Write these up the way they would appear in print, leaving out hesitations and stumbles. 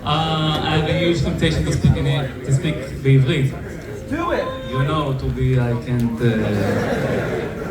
I have a huge temptation to speak בעברית. Do it! You know, to be, I can't,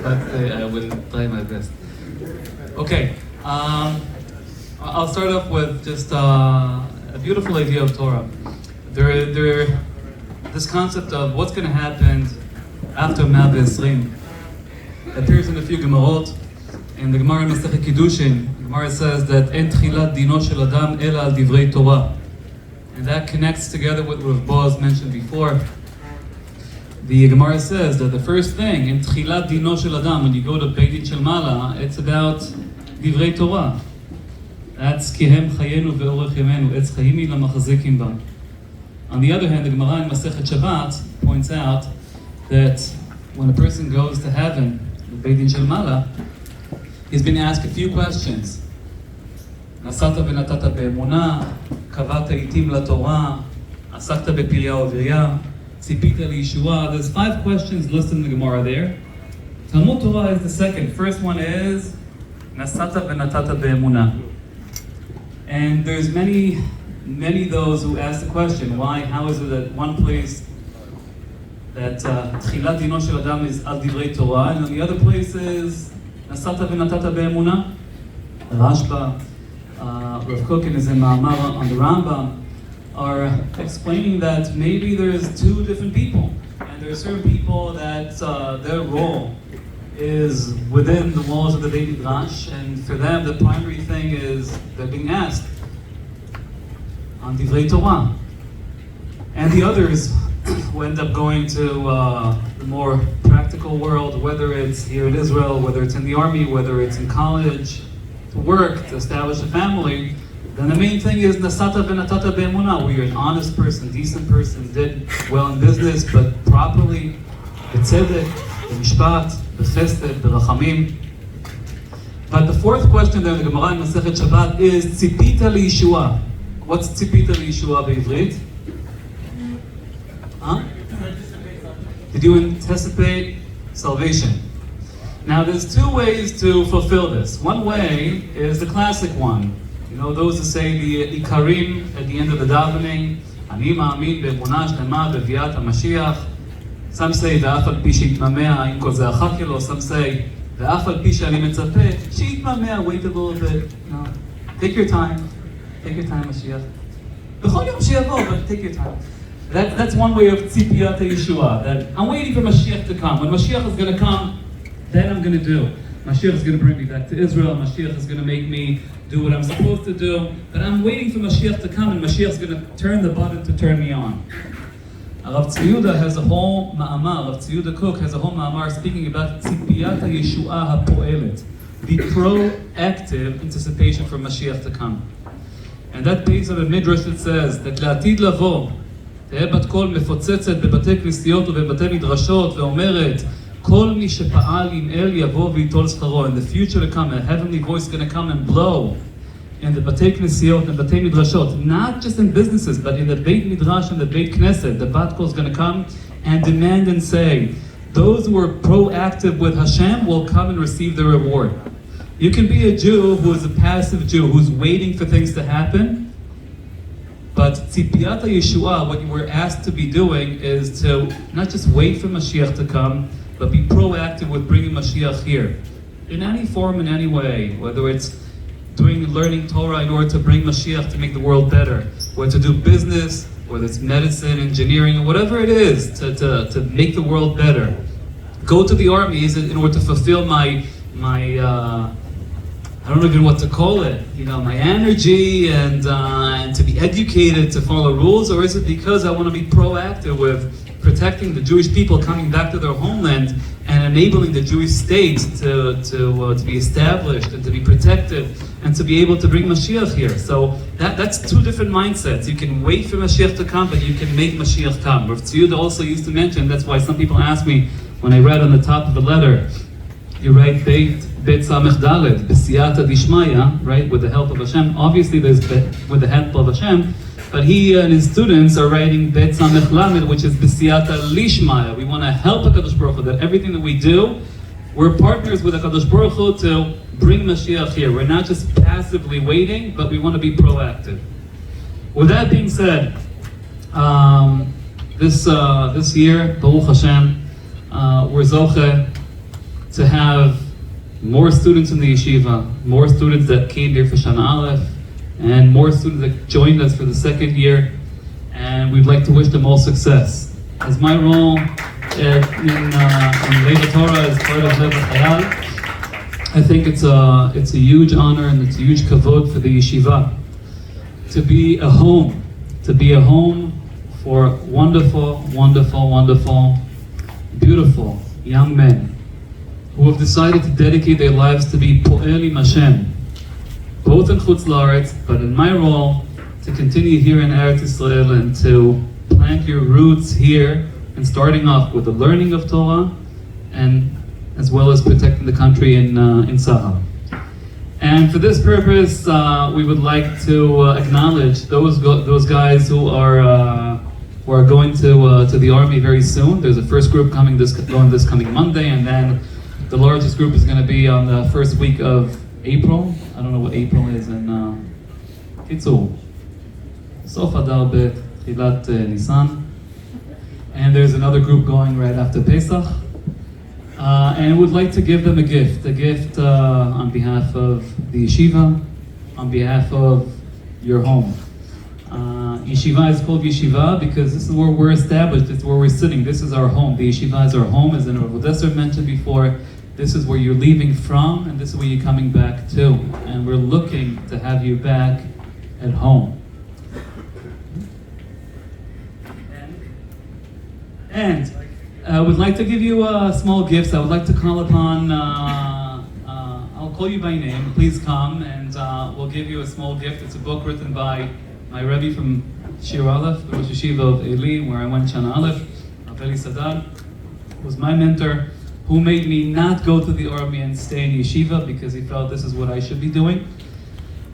but I will try my best. Okay, I'll start off with just a beautiful idea of Torah. This concept of what's going to happen after Mea V'Esrim appears in a few Gemarot. In the Gemara in Masechet Kiddushin, the Gemara says that En tchilat dino shel adam ela al divrei Torah. And that connects together with what Boaz mentioned before. The Gemara says that the first thing, in Tchilat Dino Shel Adam, when you go to Beit Din Shel Mala, it's about Divrei Torah. That's Kihem Chayenu Ve'orech Yemenu, Etz Chayimi Lamachzikim Ba. On the other hand, the Gemara in Masechet Shabbat points out that when a person goes to heaven, Beit Din Shel Mala, he's been asked a few questions. Nasata v'natata be'emunah, kavata itim laTorah, asakta be'pilya u'virya, tzipita li'yeshua. There's 5 questions listed in the Gemara there. Talmud Torah is the second. First one is Nasata v'natata be'emunah. And there's many those who ask the question, why, how is it that one place that Tchilat Dino Shel Adam is Al Divrei Torah, and the other place is Nasata v'natata be'emunah? Rashba, Rav Kook in his Ma'amar on the Rambam are explaining that maybe there's 2 different people, and there are certain people that their role is within the walls of the Beit Midrash, and for them the primary thing is they're being asked on Divrei Torah, and the others who end up going to the more practical world, whether it's here in Israel, whether it's in the army, whether it's in college, to work, to establish a family, then the main thing is Nasata v'natata be'emunah, where you're an honest person, decent person, did well in business, but properly, b'tzedek, b'mishpat, b'chesed, b'rachamim. But the 4th question there in the Gemara in Masechet Shabbat is tzipita li'yeshua. What's tzipita li'yeshua b'ivrit? Huh? Did you anticipate salvation? Now there's 2 ways to fulfill this. One way is the classic one. You know, those who say the Ikarim at the end of the davening, Ani ma'amin be'emunah shlema be'viat HaMashiach. Some say, Ve'af al pi she'itmamea im kol ze'achar kelo. Some say, Ve'af al pi she'ani metzapeh she'itmamea. Wait a little bit. No. Take your time. Take your time, Mashiach. B'chol yom she'yavo, but take your time. That's one way of tzipiyat Yeshua. That I'm waiting for Mashiach to come. When Mashiach is going to come, then I'm going to do. Mashiach is going to bring me back to Israel. Mashiach is going to make me do what I'm supposed to do. But I'm waiting for Mashiach to come, and Mashiach is going to turn the button to turn me on. Rav Tzvi Yehuda has a whole ma'amar, Rav Tzvi Yehuda Kook has a whole ma'amar speaking about tzipiyat Yeshua ha'po'elet, the proactive anticipation for Mashiach to come. And that based on a midrash that says that לעתיד לבוא, תהא בת קול מפוצצת בבתי כנסיות ובבתי מדרשות ואומרת, כל מי שפעל עם אל יבוא ויטול שכרו. In the future to come, a heavenly voice is going to come and blow in the Batei Knesiot and Batei Midrashot, not just in businesses, but in the Beit Midrash and the Beit Knesset. The Bat Kol is going to come and demand and say, those who are proactive with Hashem will come and receive the reward. You can be a Jew who is a passive Jew, who's waiting for things to happen, but Tzipiyat Yeshua, what you were asked to be doing is to not just wait for Mashiach to come, but be proactive with bringing Mashiach here. In any form, in any way, whether it's learning Torah in order to bring Mashiach to make the world better, or to do business, whether it's medicine, engineering, or whatever it is, to make the world better. Go to the armies in order to fulfill my I don't even know what to call it, my energy and to be educated, to follow rules, or is it because I want to be proactive with protecting the Jewish people coming back to their homeland and enabling the Jewish state to be established and to be protected and to be able to bring Mashiach here. So that's 2 different mindsets. You can wait for Mashiach to come, but you can make Mashiach come. Rav Tzvi Yehuda also used to mention, that's why some people ask me, when I read on the top of the letter, you write Beit Bet Samech Dalet, B'siyata Dishmaya, right, with the help of Hashem. Obviously, there's with the help of Hashem, but he and his students are writing Bet Samech Lamed, which is B'siyata Lishmaya. We want to help HaKadosh Baruch Hu, that everything that we do, we're partners with HaKadosh Baruch Hu to bring Mashiach here. We're not just passively waiting, but we want to be proactive. With that being said, this year, Baruch Hashem, we're zoche to have more students in the yeshiva, more students that came here for Shana Aleph, and more students that joined us for the second year, and we'd like to wish them all success. As my role in Leva Torah as part of Leva Chayal, I think it's a huge honor and it's a huge kavod for the yeshiva to be a home for wonderful, wonderful, wonderful, beautiful young men who have decided to dedicate their lives to be Po'elim Hashem, both in Chutz La'aretz, but in my role, to continue here in Eretz Yisrael and to plant your roots here, and starting off with the learning of Torah, and as well as protecting the country in Tzahal. And for this purpose, we would like to acknowledge those guys who are going to the army very soon. There's a first group going this coming Monday, and then the largest group is going to be on the first week of April. I don't know what April is in Kitzur. Sof Adar Bet, Chilat Nisan. And there's another group going right after Pesach. And would like to give them a gift on behalf of the yeshiva, on behalf of your home. Yeshiva is called yeshiva because this is where we're established, it's where we're sitting, this is our home. The yeshiva is our home, as Rav Odessa mentioned before. This is where you're leaving from, and this is where you're coming back to. And we're looking to have you back at home. And I would like to give you small gifts. I would like to call upon, I'll call you by name. Please come, and we'll give you a small gift. It's a book written by my Rebbe from Shir Aleph, the Rosh Yeshiva of Eli, where I went Shana Aleph. Eli Sadat was my mentor, who made me not go to the army and stay in yeshiva because he felt this is what I should be doing.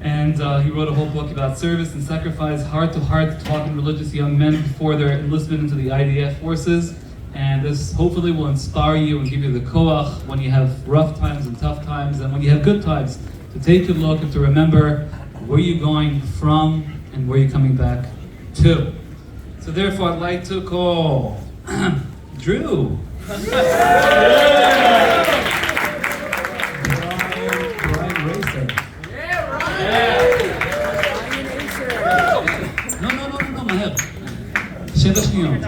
And he wrote a whole book about service and sacrifice, heart-to-heart talking religious young men before their enlistment into the IDF forces. And this hopefully will inspire you and give you the koach when you have rough times and tough times, and when you have good times, to take a look and to remember where you're going from and where you're coming back to. So therefore, I'd like to call Drew. Brian Racer. Yeah, Ryan! No, מהר. 7 שניות.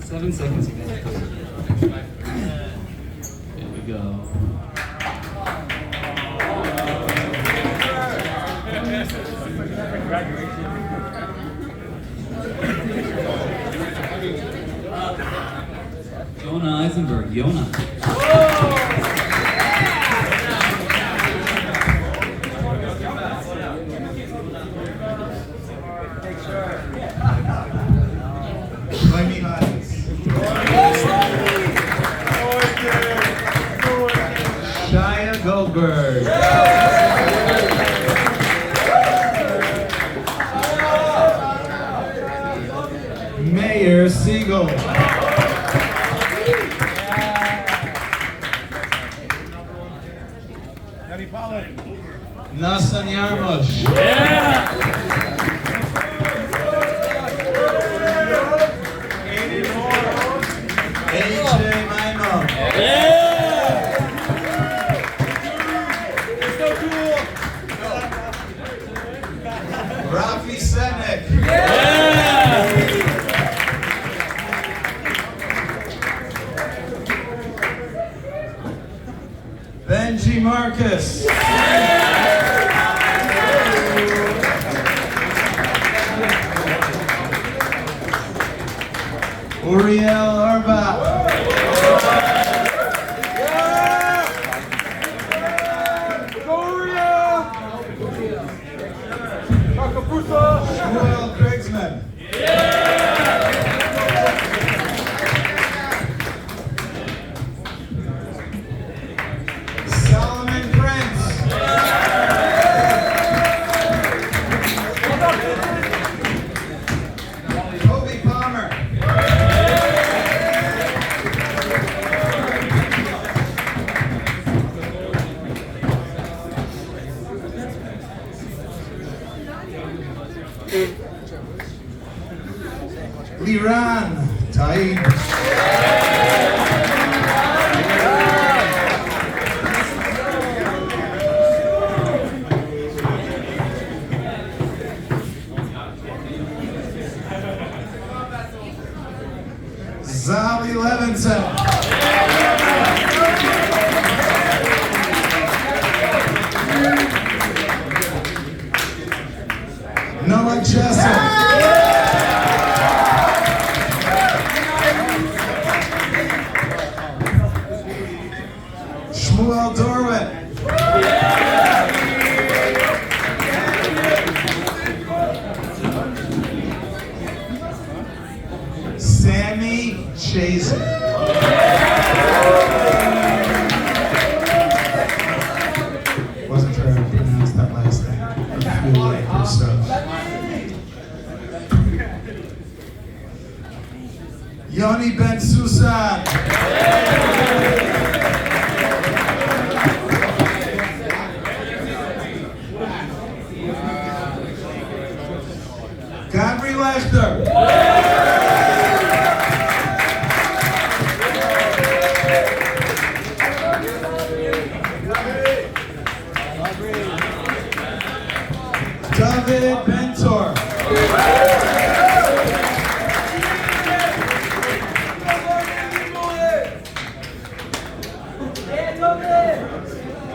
7 seconds. Here we go. Yona Eisenberg, Yona. Shia Goldberg. Mayor Siegel. Nasan Yarmush. AJ Maimon. Rafi Senek. Benji Marcus. Uriel Arba. Shmuel Krigsman. Solomon Liran Taib. Zali Levinson. Noah Jessup. Shmuel Dorwit. Sammy Chazen. Wasn't sure how to pronounce that last name. A few later stuff. Yoni Ben Susan. Godfrey Lester. David Bentor.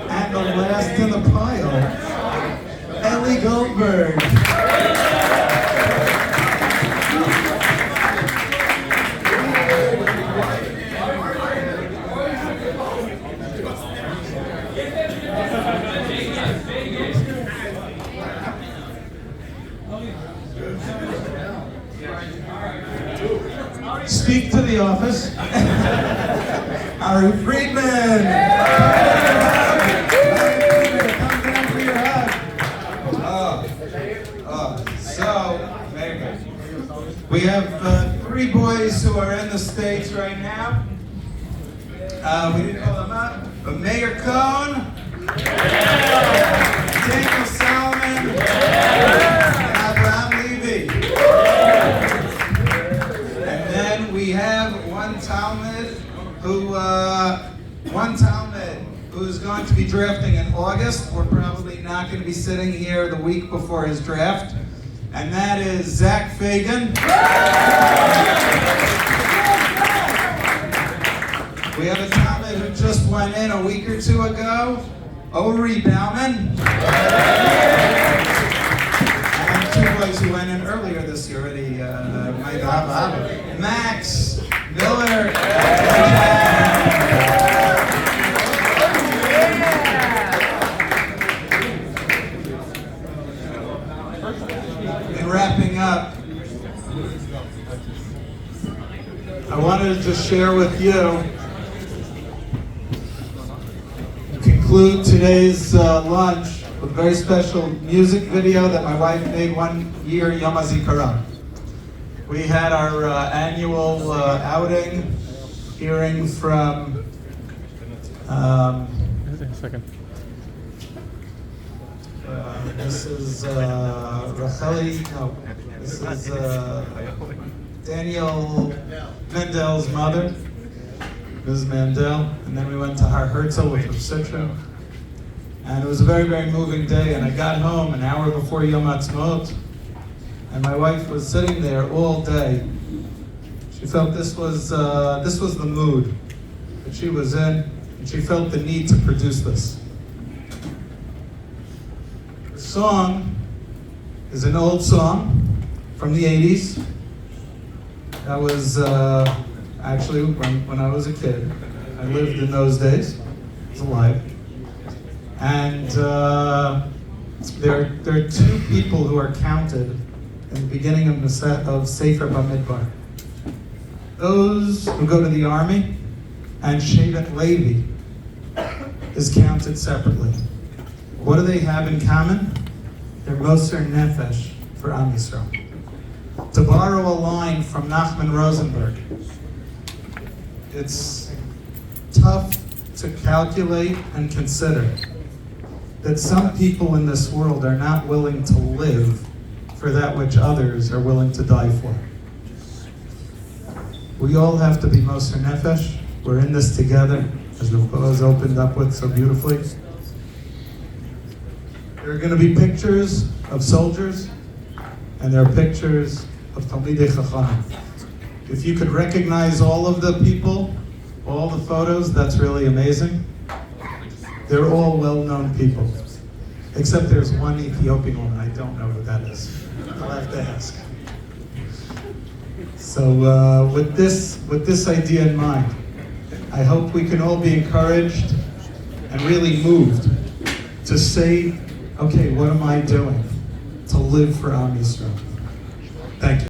And the last in the pile, Ellie Goldberg. Speak to the office. Ari Friedman. Come down for your hug. Very good. We have 3 boys who are in the States right now. We didn't call them out, but Mayor Cohn, Daniel Salmon, and Abraham Levy. And then we have one Talmud who's going to be drafting in August. We're probably not going to be sitting here the week before his draft. And that is Zach Fagan. We have a Talmud who just went in a week or 2 ago, Ori Bauman. And 2 boys who went in earlier this year already, Max Miller. And wrapping up, I wanted to just share with you, conclude today's lunch with a very special music video that my wife made 1 year, Yom HaZikaron. We had our annual outing, hearing from this is Racheli, no, this is Daniel Mendel's mother, Ms. Mandel, and then we went to Har Herzl with Rav Sitra. And it was a very, very moving day, and I got home an hour before Yom HaTzmaut, and my wife was sitting there all day. She felt this was the mood that she was in, and she felt the need to produce this. The song is an old song from the 80s. That was actually when I was a kid. I lived in those days. I was alive. And there are 2 people who are counted in the beginning of Sefer Bamidbar. Those who go to the army, and Shevet Levi is counted separately. What do they have in common? They're Moser Nefesh for Am Yisrael. To borrow a line from Nachman Rosenberg, it's tough to calculate and consider that some people in this world are not willing to live for that which others are willing to die for. We all have to be Moser Nefesh. We're in this together, as the Boaz opened up with so beautifully. There are going to be pictures of soldiers, and there are pictures of Talmidei Chachamim. If you could recognize all of the people, all the photos, that's really amazing. They're all well-known people, except there's one Ethiopian woman. I don't know who that is. I'll have to ask. So with this idea in mind, I hope we can all be encouraged and really moved to say, okay, what am I doing to live for Am Yisrael? Thank you.